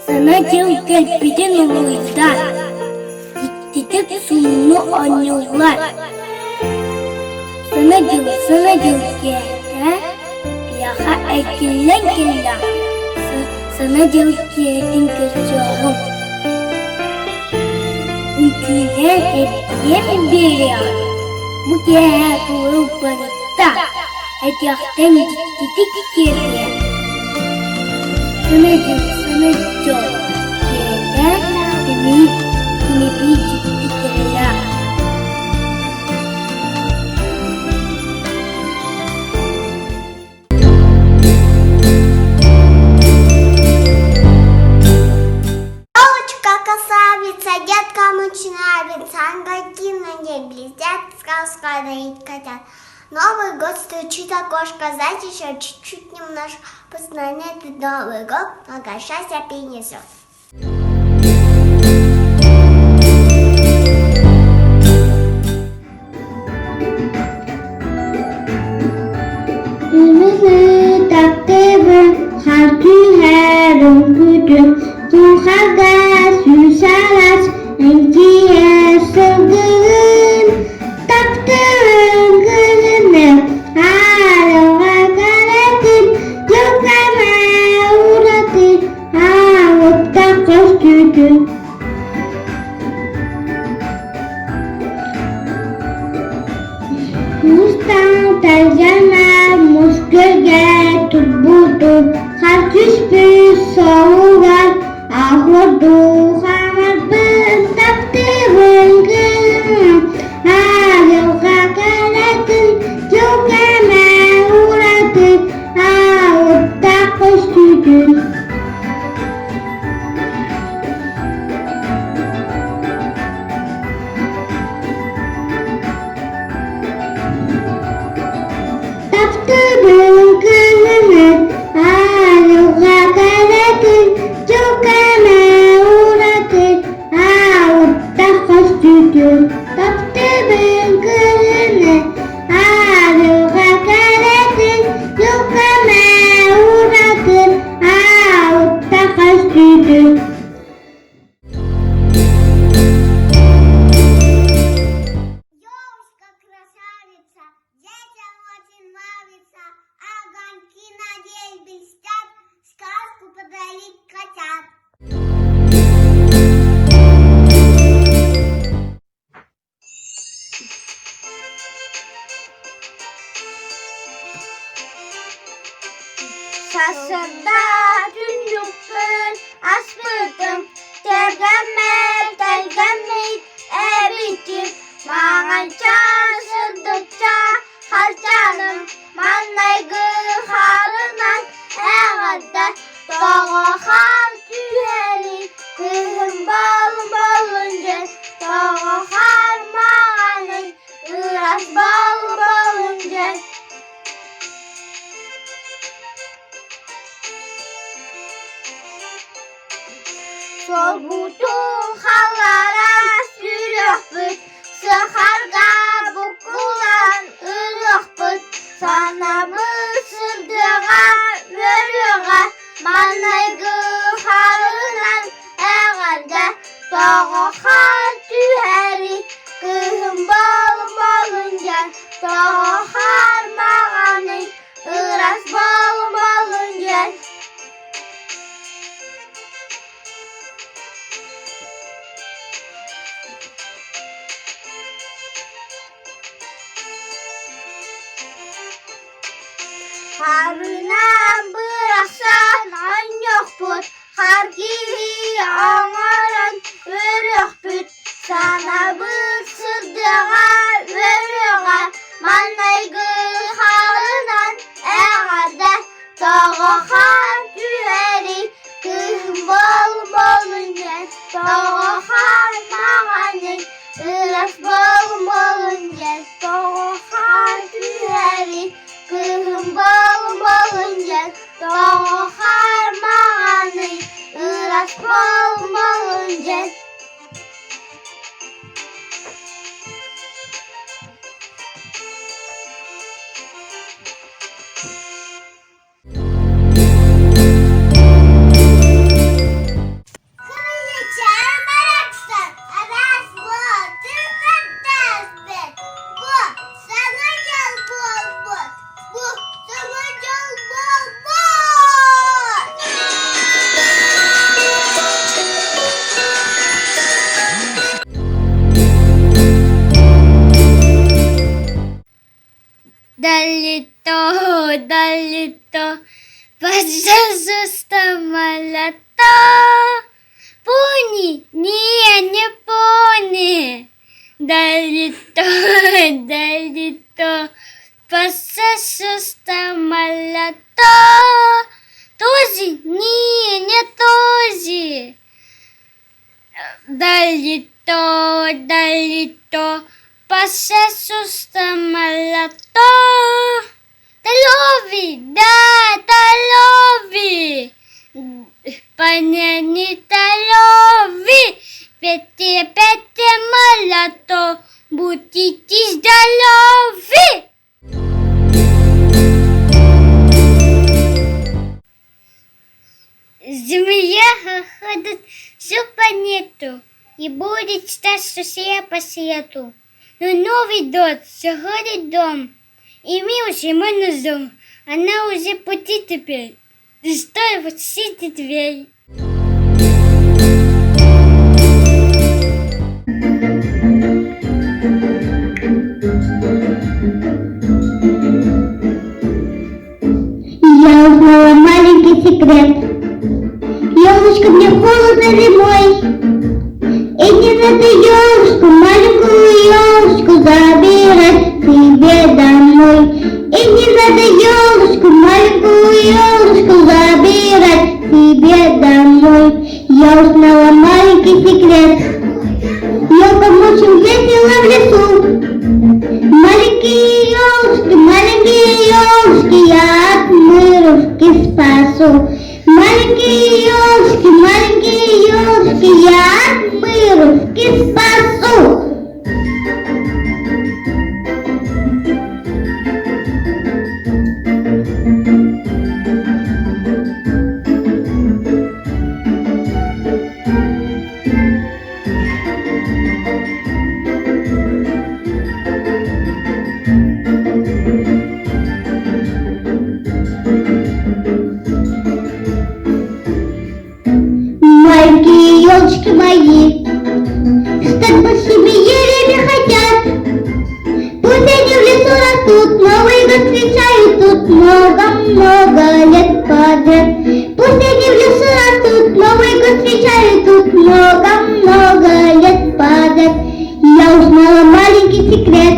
Sana yıl gelpiden uylar, gittik suyunu anıyorlar. Sana yıl geldi, yaha erkellen kella. Sana yıl geldin kızım. Ülküler hediye bir ya. Bu gel doğru barıtta, hediyaktan gittik geriye. Sana yıl geldi, beni bir gittik kella. Деткам очень нравится, ангатина блестят, сказка хотят. Новый год стучит окошко, знаете, еще чуть-чуть немножко познает Новый год, много счастья принесет. Sasında dünlükün aspıdım, tergemmet, ebitim, mağanca sındıkça harcanım, mannaygı harınan eğadda, doğuhan tüheri, kızım bolunca, doğuhan mağanın, ıras bolunca. Sol butun hallara sürüyüp, sıharga bukulan ırıkpıt, sana mısırdığa veriyorga, manaygı harınan eğalde, doğuhan tüheri, kızım bolunca, doğuhan mağanı, ıras bolunca. Harınan bıraksan an yokput, har gibi ağaran örüyokput, sana bir sırdığa veriyorga, mannaygı harınan eğalde, doğuhan tüheri, kızım bolunca, doğuhan mağanı, ıras bolunca, doğuhan tüheri, kızım bolunca, doğuhan mağanı, ıras самолета. Пони? Не пони. Далито, посесу самолета. Този? Не този. Далито, посесу самолета. Талови, да, талови. Паняни талови. Пете малато, будьте здоровы. Земля ходит всю планету и будет стать все по свету. Но новый дом, заходит дом, и мы уже мы дом. Она уже пути теперь. Стой, вот сидит дверь. Я узнала маленький секрет. Елочка, мне холодно зимой. И не надо елочку, маленькую елочку забирать себе домой. И не надо елочку, маленькую елочку забирать себе домой. Я узнала маленький секрет. Елка очень весело в лесу. Маленькие елочки, я от мырушки спасу. Маленькие елочки, я от мырушки спасу. Маленькие елочки мои стать большими елями хотят. Пусть они в лесу растут, Новый год встречают тут много-много лет подряд. Пусть они в лесу растут, Новый год встречают тут много-много лет подряд. Я узнала маленький секрет.